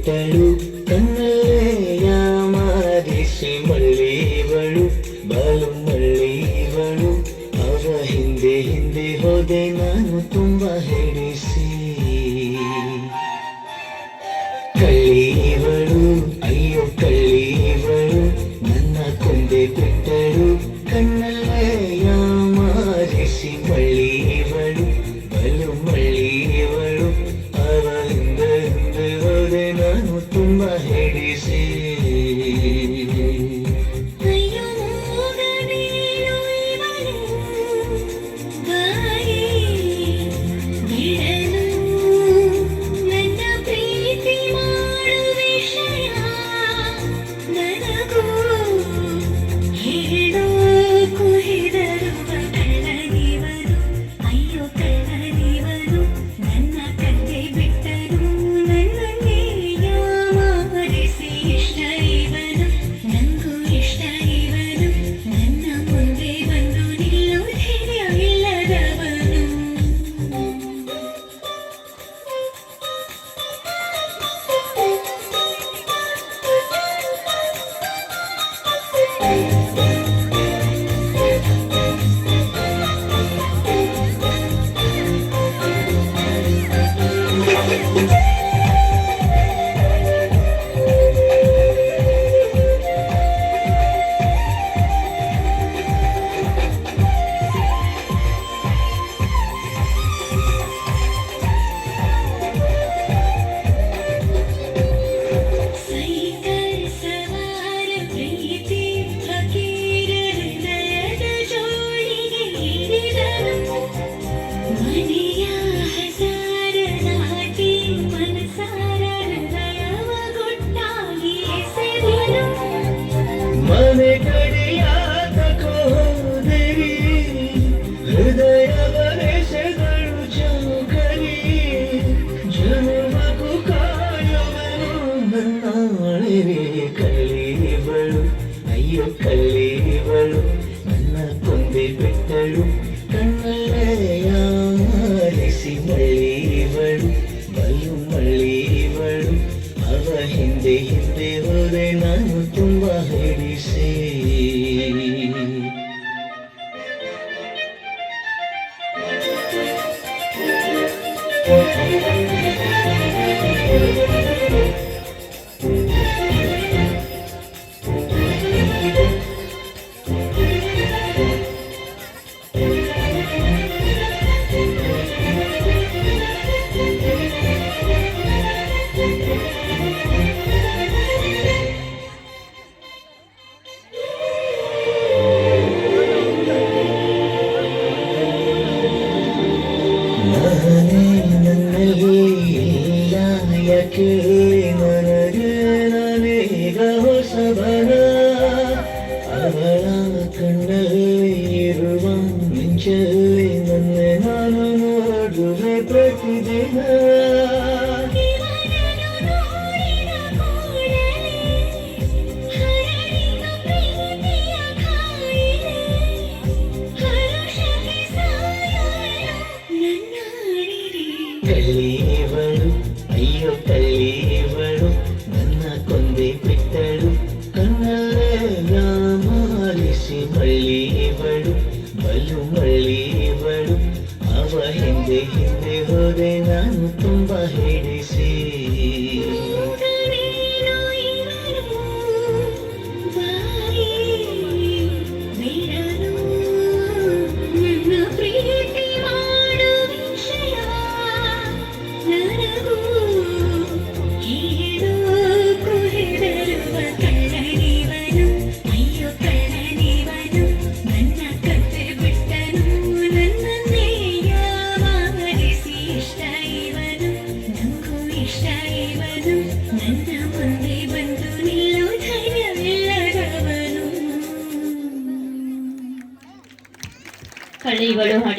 ಬಿಟ್ಟಳು ಕನ್ನಲೆಯ ಮಾರಿಸಿ ಮಳ್ಳಿವಳು ಬಾಲು ಮಳ್ಳಿವಳು ಅವರ ಹಿಂದೆ ಹಿಂದೆ ಹೋದೆ ನಾನು ತುಂಬ ಹೆಡಿಸಿ ಕಳ್ಳಿವಳು ಅಯ್ಯೋ ಕಳ್ಳಿವಳು ನನ್ನ ಕೊಂದೆ ಬಿಟ್ಟಳು ಕನ್ನಲೆಯ ಮಾರಿಸಿ ಮಳ್ಳಿವಳು ಬಲು ಮಳ್ಳಿವಳು ಅವರ ಹಿಂದೆ ಹಿಂದೆ ಹೋದೆ ನಾನು ತುಂಬ ಹೆಡಿಸಿ ಮನೆ ಕಡೆಯಾದ ಕೋದರಿ ಹೃದಯವರೆಸೆಗಳು ಚೌಕರಿ ಜನ್ಮಕ್ಕೂ ಕಾಯುವನು ನನ್ನಾಳಿರೆ ಕಳ್ಳಿವಳು ಅಯ್ಯೋ ಕಳ್ಳಿವಳು ನನ್ನ ಕೊಂದೆ ಬಿಟ್ಟಳು ಕಣ್ಣಲೆಯ ಮಾರಿಸಿ ಮಳ್ಳಿವಳು ಬಲು ಮಳ್ಳಿವಳು ಅವ ಹಿಂದೆ ಹಿಂದೆ ಹೋದೆ ನಾನು ತುಂಬ ಹೆಡಿಸಿ ಯಾಕೆ ನನಗೆ ನಾನೀಗ ಹೊಸಬರ ಅವಳ ಕಣ್ಣಲ್ಲಿ ಇರುವ ಮಿಂಚಲ್ಲಿ ನನ್ನೆ ನಾನು ನೋಡುವೆ ಪ್ರತಿದಿನ ಕಳ್ಳಿವಳು ಅಯ್ಯೋ ಕಳ್ಳಿವಳು ನನ್ನ ಕೊಂದೆ ಬಿಟ್ಟಳು ಕಣ್ಣಲೆಯ ಮಾರಿಸಿ ಮಳ್ಳಿವಳು ಬಲು ಮಳ್ಳಿವಳು ಅವ ಹಿಂದೆ ಹಿಂದೆ ಹೋದೆ ನಾನು ತುಂಬ ಹೆಡಿಸಿ ಕಳ್ಳಿಗಳು